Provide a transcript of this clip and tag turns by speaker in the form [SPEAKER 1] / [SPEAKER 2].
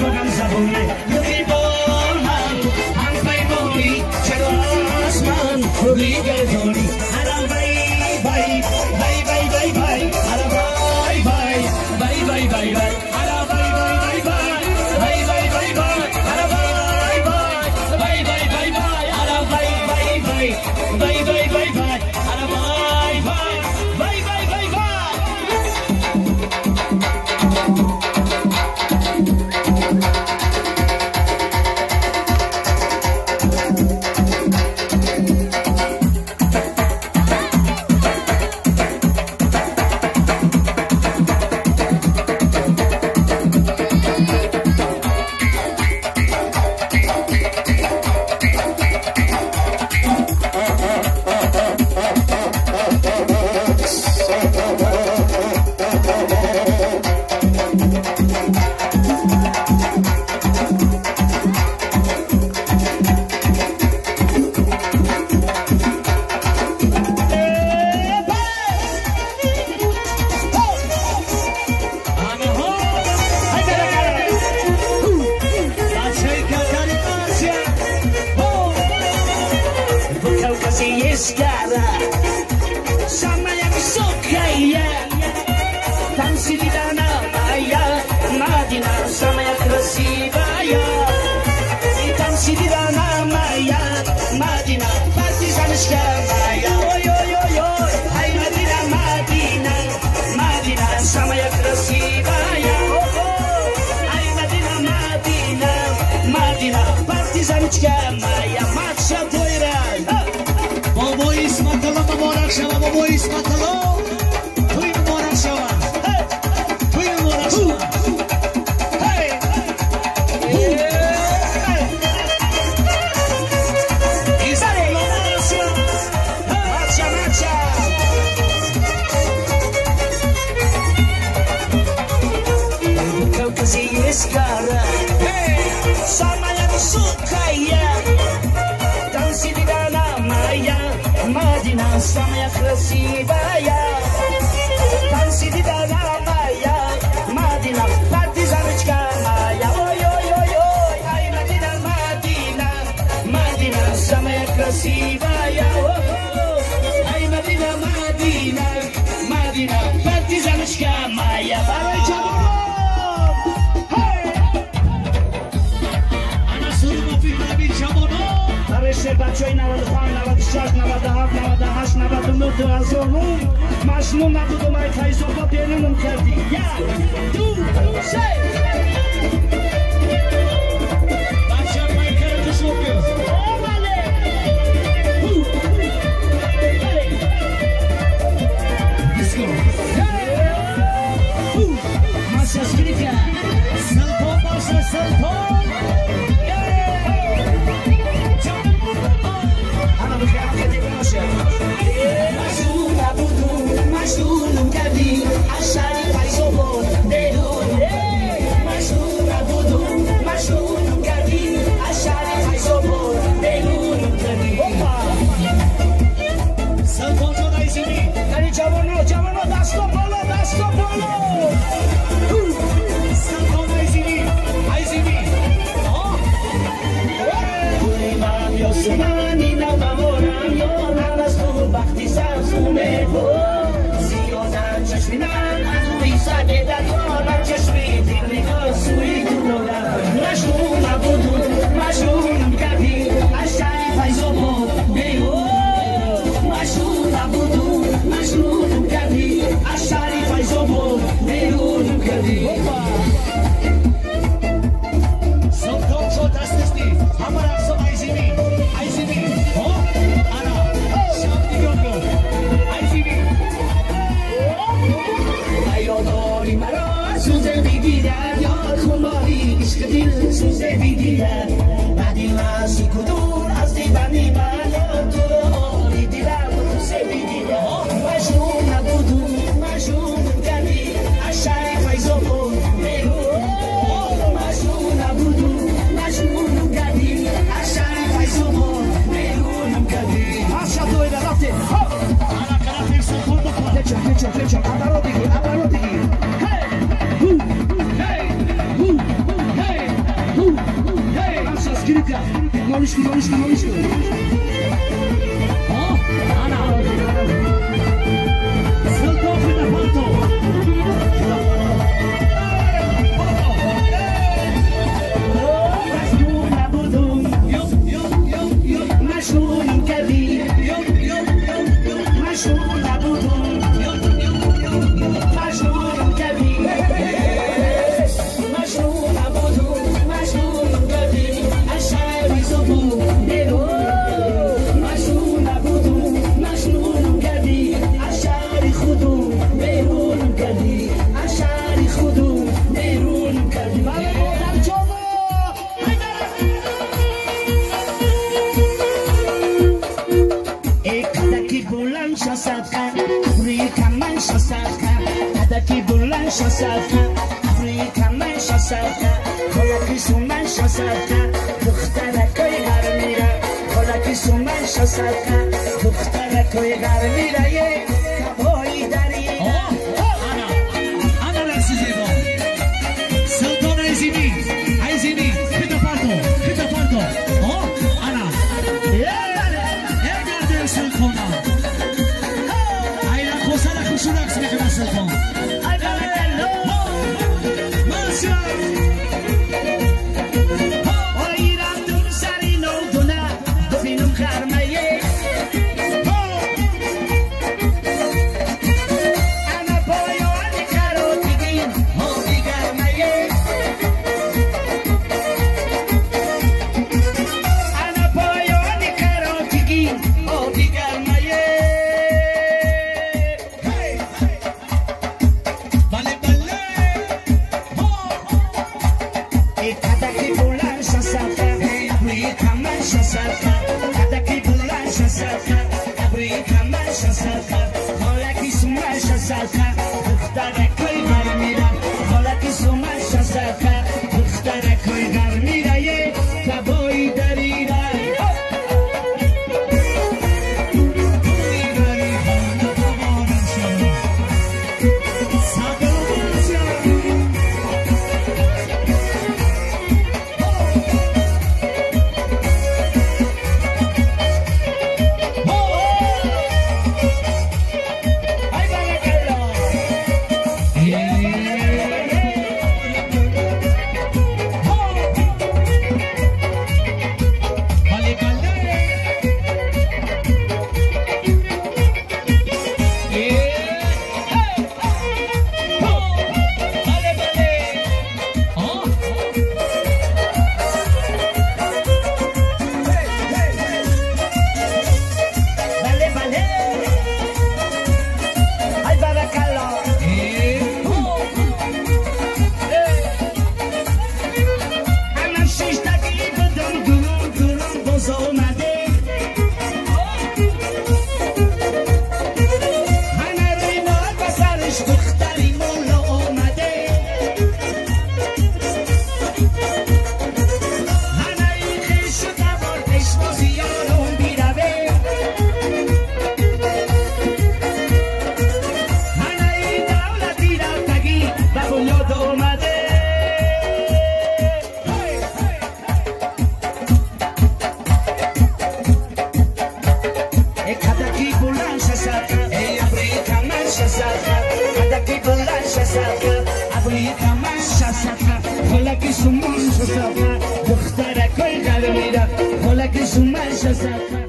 [SPEAKER 1] bukan sabunnya lebih bonan sampai bumi cerdas man liga doni ada bye bye bye bye bye bye ada bye bye bye bye bye bye ada bye bye bye bye bye bye bye bye ada bye bye bye bye bye bye ada bye bye bye bye bye bye bye ada bye bye bye bye bye bye. Sama yang suka ya, tansi di tanah maya, Madinah sama yang Persibaya, tansi di tanah maya, Madinah partisan Syamaya, oi oi oi oi, hai Madinah Madinah, Madinah sama yang Persibaya, oh oh, hai Madinah Madinah, Madinah partisan Syamaya, maksa doiran. Bobo ismatalo memorak shawa, bobo ismatalo. Tui memorak shawa, tui memorak shawa. Hey, isare memorak shawa, macha macha. Kau kasih sekarang, sama yang suka ya. Tansi di dalam maya, Madinah sama yang Persibaya, tansi di dalam maya, Madinah partisan Syamaya, oi oi oi oi, hai Madinah Madinah, Madinah sama yang Persibaya, oh oh, hai Madinah Madinah, Madinah partisan Syamaya, barai cabut, hey, anak suruh mafi nabi cabut. Arreshe bachoi 95 96 97 98 99 azonu mashnun nabudu mai faizoba benunum kardi ya du say bacha mai kardi shoke ovale let's go masya skrika salto basa salto Hey! بلند شسافه افریقا من شسافه هدکی بلند شسافه افریقا من شسافه خلاقی سومن شسافه دخترکای غرمیره خلاقی سومن شسافه دخترکای غرمیره یه کبایی دریده
[SPEAKER 2] انا رقص زیبا سلطان عزیمی خدا پارتو انا گرده سلطانا اینا خوصه خوشو رقص میکنه سلطان
[SPEAKER 1] دخترکای غرمیره خلاقی سومن شسافه